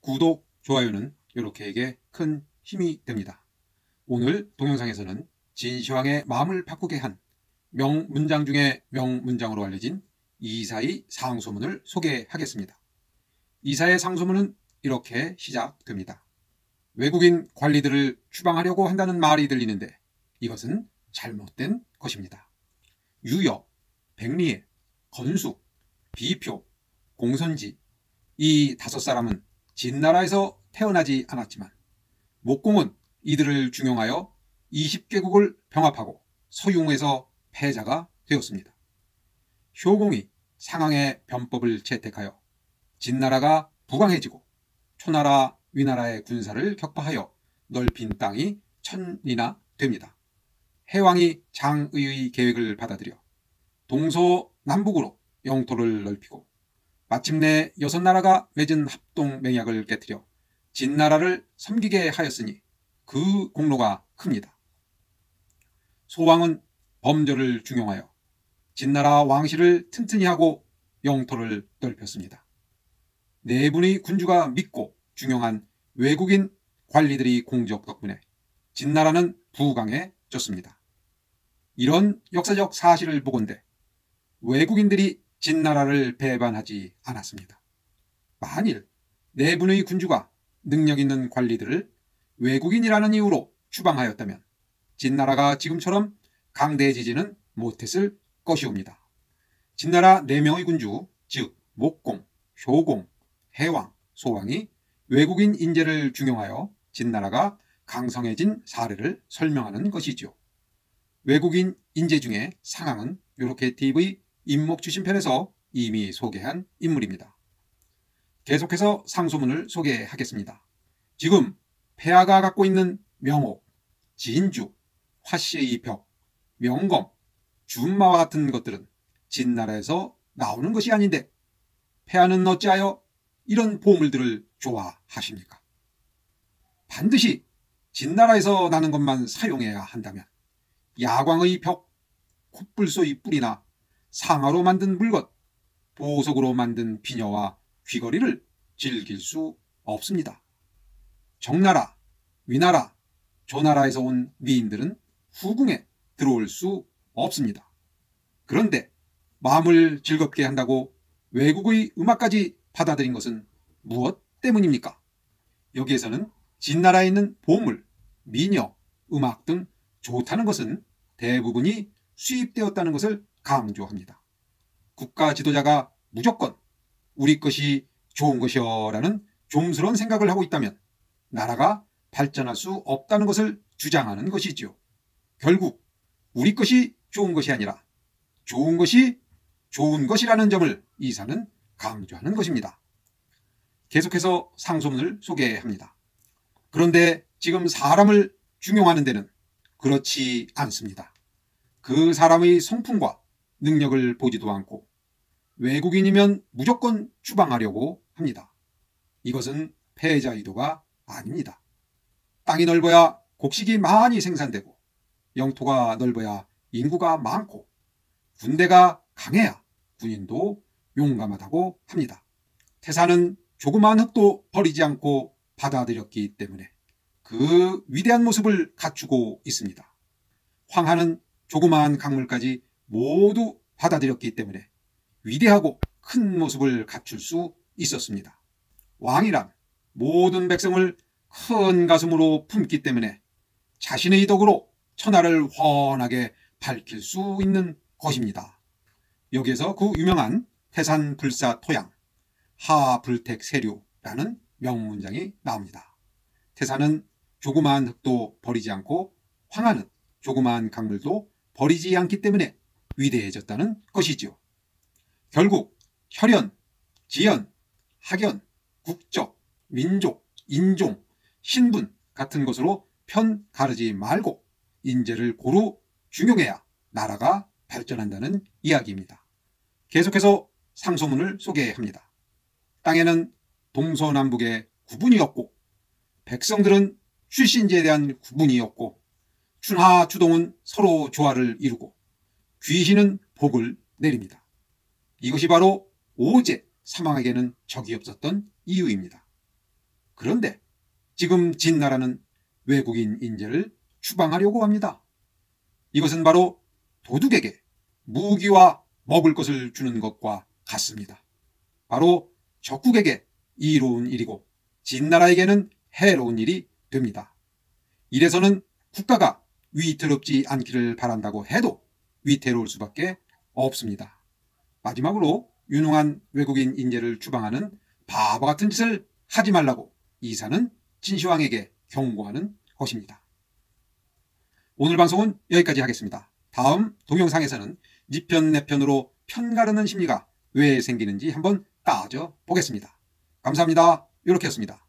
구독, 좋아요는 이렇게에게 큰 힘이 됩니다. 오늘 동영상에서는 진시황의 마음을 바꾸게 한 명문장 중에 명문장으로 알려진 이사의 상소문을 소개하겠습니다. 이사의 상소문은 이렇게 시작됩니다. 외국인 관리들을 추방하려고 한다는 말이 들리는데 이것은 잘못된 것입니다. 유여, 백리에, 건숙, 비표, 공선지 이 5사람은 진나라에서 태어나지 않았지만 목공은 이들을 중용하여 20개국을 병합하고 서융해서 패자가 되었습니다. 효공이 상항의 변법을 채택하여 진나라가 부강해지고 초나라, 위나라의 군사를 격파하여 넓힌 땅이 1000리나 됩니다. 해왕이 장의의 계획을 받아들여 동서남북으로 영토를 넓히고 마침내 6나라가 맺은 합동맹약을 깨뜨려 진나라를 섬기게 하였으니 그 공로가 큽니다. 소왕은 범저를 중용하여 진나라 왕실을 튼튼히 하고 영토를 넓혔습니다. 4분의 군주가 믿고 중용한 외국인 관리들의 공적 덕분에 진나라는 부강해졌습니다. 이런 역사적 사실을 보건대 외국인들이 진나라를 배반하지 않았습니다. 만일 4분의 군주가 능력 있는 관리들을 외국인이라는 이유로 추방하였다면 진나라가 지금처럼 강대해지지는 못했을 것이옵니다. 진나라 4명의 군주, 즉 목공, 효공, 해왕, 소왕이 외국인 인재를 중용하여 진나라가 강성해진 사례를 설명하는 것이죠. 외국인 인재 중에 상항은 이렇게 TV 임목주신편에서 이미 소개한 인물입니다. 계속해서 상소문을 소개하겠습니다. 지금 폐하가 갖고 있는 명옥, 진주, 화씨의 벽, 명검, 준마와 같은 것들은 진나라에서 나오는 것이 아닌데 폐하는 어찌하여 이런 보물들을 좋아하십니까? 반드시 진나라에서 나는 것만 사용해야 한다면 야광의 벽, 콧불소의 뿔이나 상아로 만든 물건, 보석으로 만든 비녀와 귀걸이를 즐길 수 없습니다. 정나라, 위나라, 조나라에서 온 미인들은 후궁에 들어올 수 없습니다. 그런데 마음을 즐겁게 한다고 외국의 음악까지 받아들인 것은 무엇 때문입니까? 여기에서는 진나라에 있는 보물, 미녀, 음악 등 좋다는 것은 대부분이 수입되었다는 것을 강조합니다. 국가 지도자가 무조건 우리 것이 좋은 것이여라는 좀스러운 생각을 하고 있다면 나라가 발전할 수 없다는 것을 주장하는 것이지요. 결국 우리 것이 좋은 것이 아니라 좋은 것이 좋은 것이라는 점을 이사는 강조하는 것입니다. 계속해서 상소문을 소개합니다. 그런데 지금 사람을 중용하는 데는 그렇지 않습니다. 그 사람의 성품과 능력을 보지도 않고 외국인이면 무조건 추방하려고 합니다. 이것은 패자 의도가 아닙니다. 땅이 넓어야 곡식이 많이 생산되고 영토가 넓어야 인구가 많고 군대가 강해야 군인도 용감하다고 합니다. 태사는 조그마한 흙도 버리지 않고 받아들였기 때문에 그 위대한 모습을 갖추고 있습니다. 황하는 조그마한 강물까지 모두 받아들였기 때문에 위대하고 큰 모습을 갖출 수 있었습니다. 왕이란 모든 백성을 큰 가슴으로 품기 때문에 자신의 덕으로 천하를 훤하게 밝힐 수 있는 것입니다. 여기에서 그 유명한 태산불사토양, 하불택세류라는 명문장이 나옵니다. 태산은 조그마한 흙도 버리지 않고 황하는 조그마한 강물도 버리지 않기 때문에 위대해졌다는 것이지요. 결국 혈연, 지연, 학연, 국적, 민족, 인종, 신분 같은 것으로 편 가르지 말고 인재를 고루 중용해야 나라가 발전한다는 이야기입니다. 계속해서 상소문을 소개합니다. 땅에는 동서남북의 구분이 없고 백성들은 출신지에 대한 구분이 없고 춘하 추동은 서로 조화를 이루고 귀신은 복을 내립니다. 이것이 바로 오제 사망에게는 적이 없었던 이유입니다. 그런데 지금 진나라는 외국인 인재를 추방하려고 합니다. 이것은 바로 도둑에게 무기와 먹을 것을 주는 것과 같습니다. 바로 적국에게 이로운 일이고 진나라에게는 해로운 일이 됩니다. 이래서는 국가가 위태롭지 않기를 바란다고 해도 위태로울 수밖에 없습니다. 마지막으로 유능한 외국인 인재를 추방하는 바보 같은 짓을 하지 말라고 이사는 진시황에게 경고하는 것입니다. 오늘 방송은 여기까지 하겠습니다. 다음 동영상에서는 네 편 내 편으로 편가르는 심리가 왜 생기는지 한번 따져 보겠습니다. 감사합니다. 이렇게 했습니다.